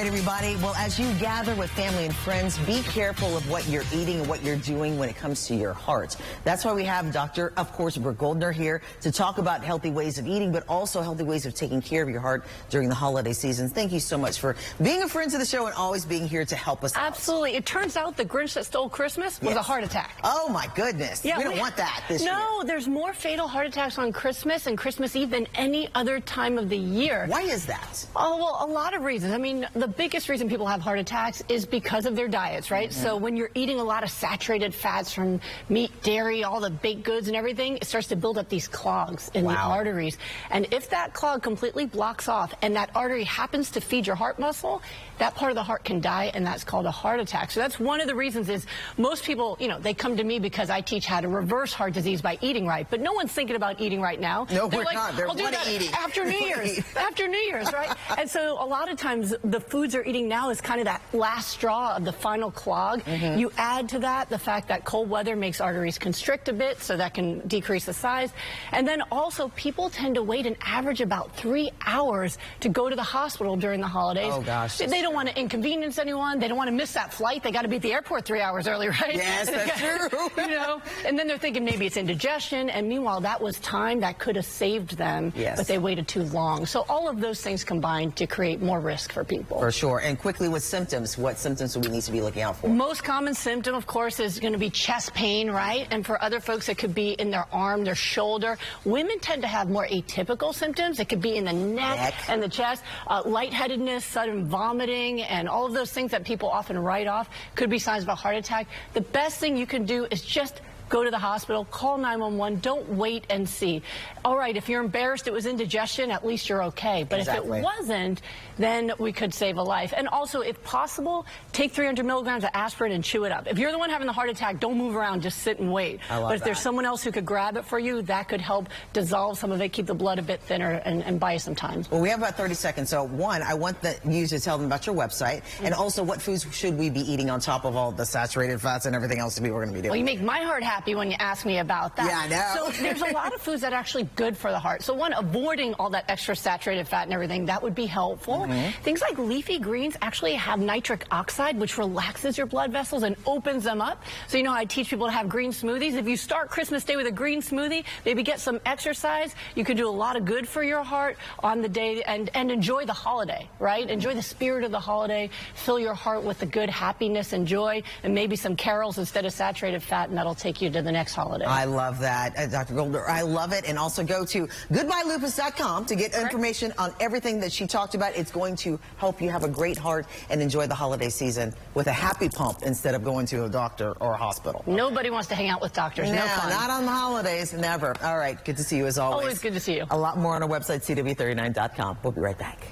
right, everybody. Well, as you gather with family and friends, be careful of what you're eating and what you're doing when it comes to your heart. That's why we have Dr. of course, Brooke Goldner here to talk about healthy ways of eating, but also healthy ways of taking care of your heart during the holiday season. Thank you so much for being a friend to the show and always being here to help us out. Absolutely. It turns out the Grinch that stole Christmas was a heart attack. Oh, my goodness. Yeah, we don't want that this year. No, there's more fatal heart attacks on Christmas and Christmas Eve than any other time of the year. Why is that? Oh, well, a lot of reasons. I mean, the biggest reason people have heart attacks is because of their diets, right? So when you're eating a lot of saturated fats from meat, dairy, all the baked goods and everything, it starts to build up these clogs in the arteries. And if that clog completely blocks off and that artery happens to feed your heart muscle, that part of the heart can die, and that's called a heart attack. So that's one of the reasons is most people, you know, they come to me because I teach how to reverse heart disease by eating right. But no one's thinking about eating right now. No, we're not. They're I'll do that eating. after New Year's. After New Year's, right? And so a lot of times the foods they're eating now is kind of that last straw of the final clog. You add to that the fact that cold weather makes arteries constrict a bit, so that can decrease the size. And then also people tend to wait an average about 3 hours to go to the hospital during the holidays. Oh, gosh. They don't want to inconvenience anyone. They don't want to miss that flight. They got to be at the airport 3 hours early, right? Yes, that's true. You know, and then they're thinking maybe it's indigestion, and meanwhile that was time that could have saved them, but they waited too long. So all of those things combined to create more risk for people. For sure. And quickly with symptoms, what symptoms do we need to be looking out for? Most common symptom, of course, is going to be chest pain, right? And for other folks, it could be in their arm, their shoulder. Women tend to have more atypical symptoms. It could be in the neck and the chest. Lightheadedness, sudden vomiting, and all of those things that people often write off could be signs of a heart attack. The best thing you can do is just go to the hospital, call 911, don't wait and see. All right, if you're embarrassed it was indigestion, at least you're okay. But if it wasn't, then we could save a life. And also, if possible, take 300 milligrams of aspirin and chew it up. If you're the one having the heart attack, don't move around, just sit and wait. But if there's someone else who could grab it for you, that could help dissolve some of it, keep the blood a bit thinner, and buy you some time. Well, we have about 30 seconds. So, one, I want you to tell them about your website, and also what foods should we be eating on top of all the saturated fats and everything else that we're going to be doing. Well, you make my heart happy when you ask me about that. Yeah, I know. So there's a lot of foods that are actually good for the heart. So one, avoiding all that extra saturated fat and everything, that would be helpful. Things like leafy greens actually have nitric oxide, which relaxes your blood vessels and opens them up. So you know, I teach people to have green smoothies. If you start Christmas Day with a green smoothie, maybe get some exercise, you can do a lot of good for your heart on the day and enjoy the holiday, right? Enjoy the spirit of the holiday, fill your heart with the good happiness and joy, and maybe some carols instead of saturated fat, and that'll take you to the next holiday. I love that, Dr. Goldner. I love it. And also go to goodbyelupus.com to get information on everything that she talked about. It's going to help you have a great heart and enjoy the holiday season with a happy pump instead of going to a doctor or a hospital. Nobody wants to hang out with doctors. No fun. Not on the holidays. Never. All right. Good to see you as always. Always good to see you. A lot more on our website, CW39.com. We'll be right back.